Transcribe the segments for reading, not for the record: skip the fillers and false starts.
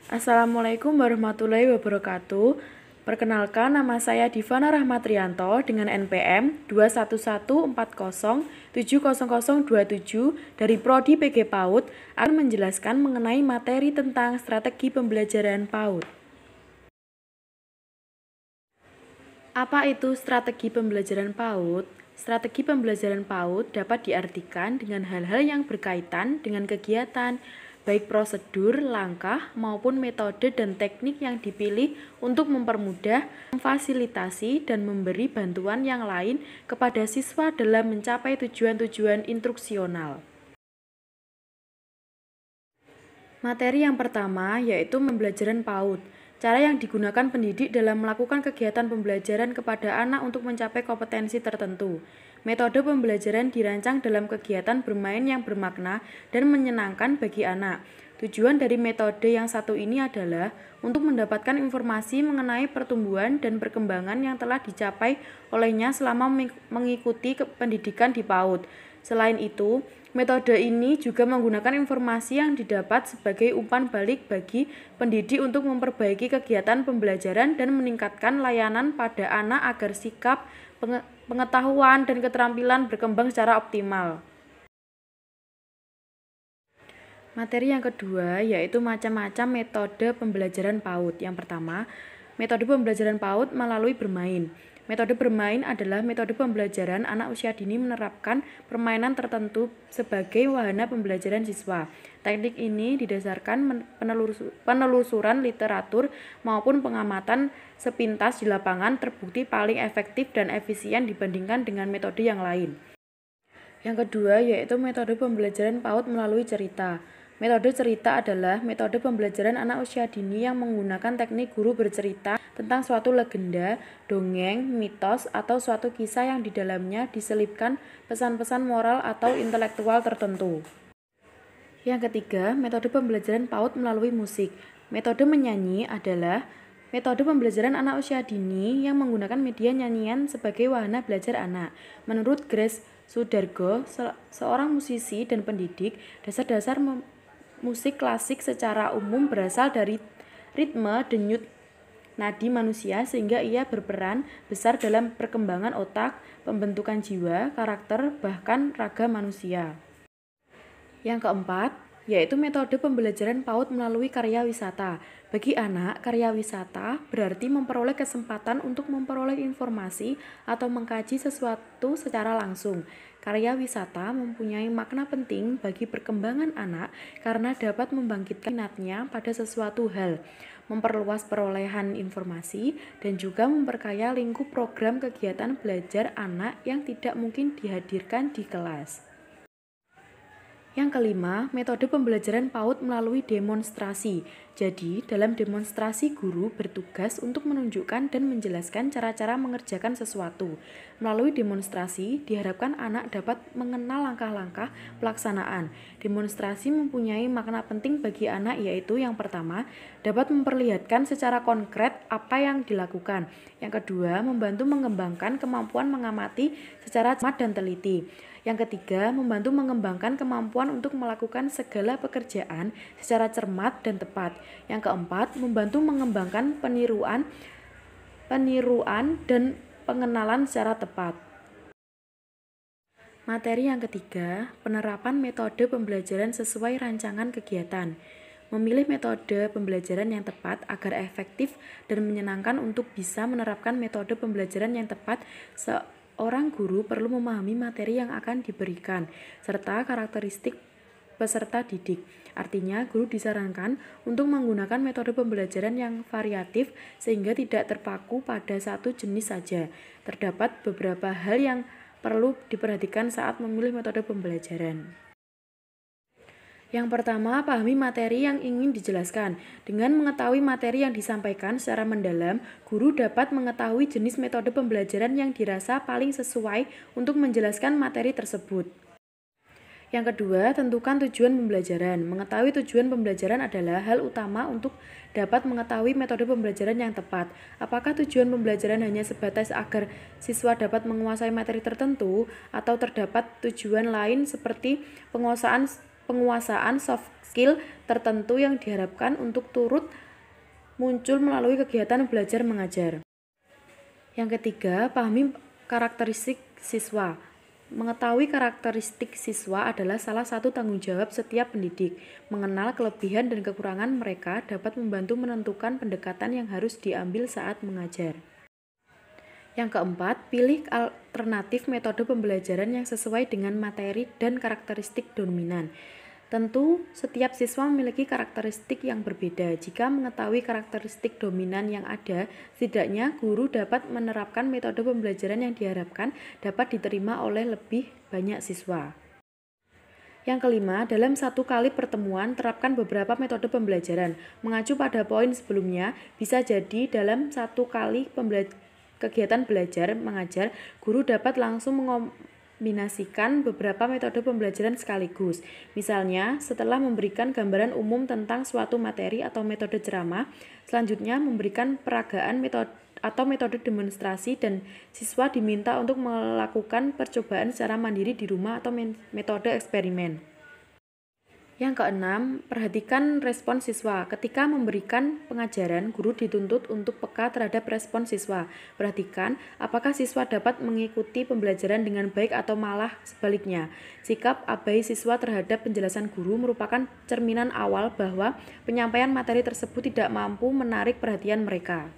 Assalamualaikum warahmatullahi wabarakatuh. Perkenalkan, nama saya Divana Rahmatrianto dengan NPM 21140700027 dari Prodi PG PAUD akan menjelaskan mengenai materi tentang strategi pembelajaran PAUD. Apa itu strategi pembelajaran PAUD? Strategi pembelajaran PAUD dapat diartikan dengan hal-hal yang berkaitan dengan kegiatan, baik prosedur, langkah, maupun metode dan teknik yang dipilih untuk mempermudah, memfasilitasi, dan memberi bantuan yang lain kepada siswa dalam mencapai tujuan-tujuan instruksional. Materi yang pertama yaitu pembelajaran PAUD. Cara yang digunakan pendidik dalam melakukan kegiatan pembelajaran kepada anak untuk mencapai kompetensi tertentu. Metode pembelajaran dirancang dalam kegiatan bermain yang bermakna dan menyenangkan bagi anak. Tujuan dari metode yang satu ini adalah untuk mendapatkan informasi mengenai pertumbuhan dan perkembangan yang telah dicapai olehnya selama mengikuti pendidikan di PAUD. Selain itu, metode ini juga menggunakan informasi yang didapat sebagai umpan balik bagi pendidik untuk memperbaiki kegiatan pembelajaran dan meningkatkan layanan pada anak agar sikap, pengetahuan, dan keterampilan berkembang secara optimal. Materi yang kedua yaitu macam-macam metode pembelajaran PAUD. Yang pertama, metode pembelajaran PAUD melalui bermain. Metode bermain adalah metode pembelajaran anak usia dini menerapkan permainan tertentu sebagai wahana pembelajaran siswa. Teknik ini didasarkan penelusuran literatur maupun pengamatan sepintas di lapangan terbukti paling efektif dan efisien dibandingkan dengan metode yang lain. Yang kedua yaitu metode pembelajaran PAUD melalui cerita. Metode cerita adalah metode pembelajaran anak usia dini yang menggunakan teknik guru bercerita tentang suatu legenda, dongeng, mitos, atau suatu kisah yang di dalamnya diselipkan pesan-pesan moral atau intelektual tertentu. Yang ketiga, metode pembelajaran PAUD melalui musik. Metode menyanyi adalah metode pembelajaran anak usia dini yang menggunakan media nyanyian sebagai wahana belajar anak. Menurut Grace Sudargo, seorang musisi dan pendidik, dasar-dasar musik klasik secara umum berasal dari ritme denyut nadi manusia sehingga ia berperan besar dalam perkembangan otak, pembentukan jiwa, karakter, bahkan raga manusia. Yang keempat, yaitu metode pembelajaran PAUD melalui karya wisata. Bagi anak, karya wisata berarti memperoleh kesempatan untuk memperoleh informasi atau mengkaji sesuatu secara langsung. Karya wisata mempunyai makna penting bagi perkembangan anak karena dapat membangkitkan minatnya pada sesuatu hal, memperluas perolehan informasi, dan juga memperkaya lingkup program kegiatan belajar anak yang tidak mungkin dihadirkan di kelas. Yang kelima, metode pembelajaran PAUD melalui demonstrasi. Jadi, dalam demonstrasi guru bertugas untuk menunjukkan dan menjelaskan cara-cara mengerjakan sesuatu. Melalui demonstrasi, diharapkan anak dapat mengenal langkah-langkah pelaksanaan. Demonstrasi mempunyai makna penting bagi anak yaitu yang pertama, dapat memperlihatkan secara konkret apa yang dilakukan. Yang kedua, membantu mengembangkan kemampuan mengamati secara cermat dan teliti. Yang ketiga, membantu mengembangkan kemampuan untuk melakukan segala pekerjaan secara cermat dan tepat. Yang keempat, membantu mengembangkan peniruan dan pengenalan secara tepat. Materi yang ketiga, penerapan metode pembelajaran sesuai rancangan kegiatan. Memilih metode pembelajaran yang tepat agar efektif dan menyenangkan. Untuk bisa menerapkan metode pembelajaran yang tepat, seorang guru perlu memahami materi yang akan diberikan, serta karakteristik peserta didik. Artinya, guru disarankan untuk menggunakan metode pembelajaran yang variatif sehingga tidak terpaku pada satu jenis saja. Terdapat beberapa hal yang perlu diperhatikan saat memilih metode pembelajaran. Yang pertama, pahami materi yang ingin dijelaskan. Dengan mengetahui materi yang disampaikan secara mendalam, guru dapat mengetahui jenis metode pembelajaran yang dirasa paling sesuai untuk menjelaskan materi tersebut. Yang kedua, tentukan tujuan pembelajaran. Mengetahui tujuan pembelajaran adalah hal utama untuk dapat mengetahui metode pembelajaran yang tepat. Apakah tujuan pembelajaran hanya sebatas agar siswa dapat menguasai materi tertentu, atau terdapat tujuan lain seperti penguasaan penguasaan soft skill tertentu yang diharapkan untuk turut muncul melalui kegiatan belajar mengajar. Yang ketiga, pahami karakteristik siswa. Mengetahui karakteristik siswa adalah salah satu tanggung jawab setiap pendidik. Mengenal kelebihan dan kekurangan mereka dapat membantu menentukan pendekatan yang harus diambil saat mengajar. Yang keempat, pilih alternatif metode pembelajaran yang sesuai dengan materi dan karakteristik dominan. Tentu, setiap siswa memiliki karakteristik yang berbeda. Jika mengetahui karakteristik dominan yang ada, setidaknya guru dapat menerapkan metode pembelajaran yang diharapkan dapat diterima oleh lebih banyak siswa. Yang kelima, dalam satu kali pertemuan, terapkan beberapa metode pembelajaran. Mengacu pada poin sebelumnya, bisa jadi dalam satu kali kegiatan belajar mengajar, guru dapat langsung kombinasikan beberapa metode pembelajaran sekaligus. Misalnya, setelah memberikan gambaran umum tentang suatu materi atau metode ceramah, selanjutnya memberikan peragaan metode demonstrasi dan siswa diminta untuk melakukan percobaan secara mandiri di rumah atau metode eksperimen. Yang keenam, perhatikan respon siswa. Ketika memberikan pengajaran, guru dituntut untuk peka terhadap respon siswa. Perhatikan apakah siswa dapat mengikuti pembelajaran dengan baik atau malah sebaliknya. Sikap abai siswa terhadap penjelasan guru merupakan cerminan awal bahwa penyampaian materi tersebut tidak mampu menarik perhatian mereka.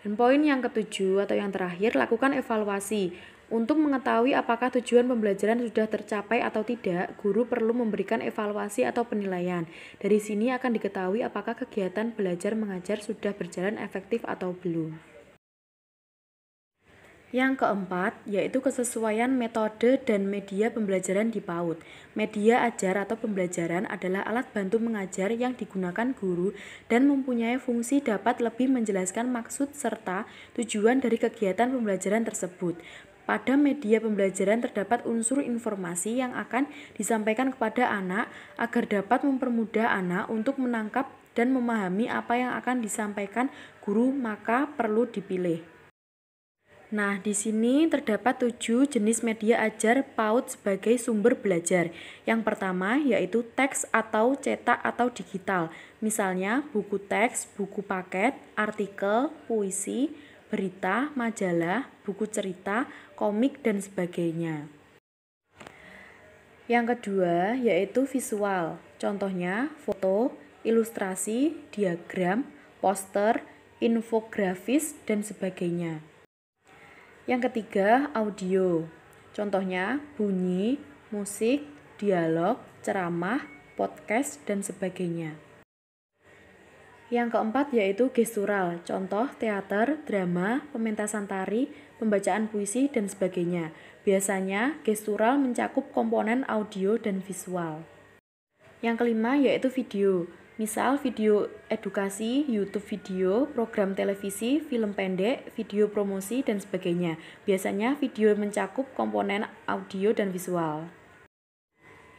Dan poin yang ketujuh atau yang terakhir, lakukan evaluasi. Untuk mengetahui apakah tujuan pembelajaran sudah tercapai atau tidak, guru perlu memberikan evaluasi atau penilaian. Dari sini akan diketahui apakah kegiatan belajar mengajar sudah berjalan efektif atau belum. Yang keempat, yaitu kesesuaian metode dan media pembelajaran di PAUD. Media ajar atau pembelajaran adalah alat bantu mengajar yang digunakan guru dan mempunyai fungsi dapat lebih menjelaskan maksud serta tujuan dari kegiatan pembelajaran tersebut. Pada media pembelajaran terdapat unsur informasi yang akan disampaikan kepada anak agar dapat mempermudah anak untuk menangkap dan memahami apa yang akan disampaikan guru, maka perlu dipilih. Nah, di sini terdapat 7 jenis media ajar PAUD sebagai sumber belajar. Yang pertama yaitu teks atau cetak atau digital. Misalnya buku teks, buku paket, artikel, puisi, berita, majalah, buku cerita, komik, dan sebagainya. Yang kedua yaitu visual. Contohnya foto, ilustrasi, diagram, poster, infografis, dan sebagainya. Yang ketiga, audio. Contohnya bunyi, musik, dialog, ceramah, podcast, dan sebagainya. Yang keempat yaitu gestural, contoh teater, drama, pementasan tari, pembacaan puisi, dan sebagainya. Biasanya gestural mencakup komponen audio dan visual. Yang kelima yaitu video. Misal video edukasi, YouTube video, program televisi, film pendek, video promosi, dan sebagainya. Biasanya video mencakup komponen audio dan visual.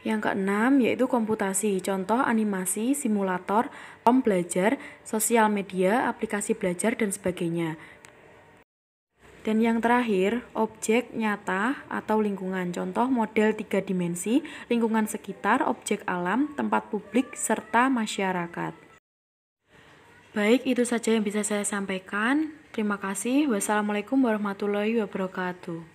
Yang keenam yaitu komputasi, contoh animasi, simulator, belajar, sosial media, aplikasi belajar, dan sebagainya. Dan yang terakhir, objek nyata atau lingkungan, contoh model 3 dimensi, lingkungan sekitar, objek alam, tempat publik, serta masyarakat. Baik, itu saja yang bisa saya sampaikan. Terima kasih. Wassalamualaikum warahmatullahi wabarakatuh.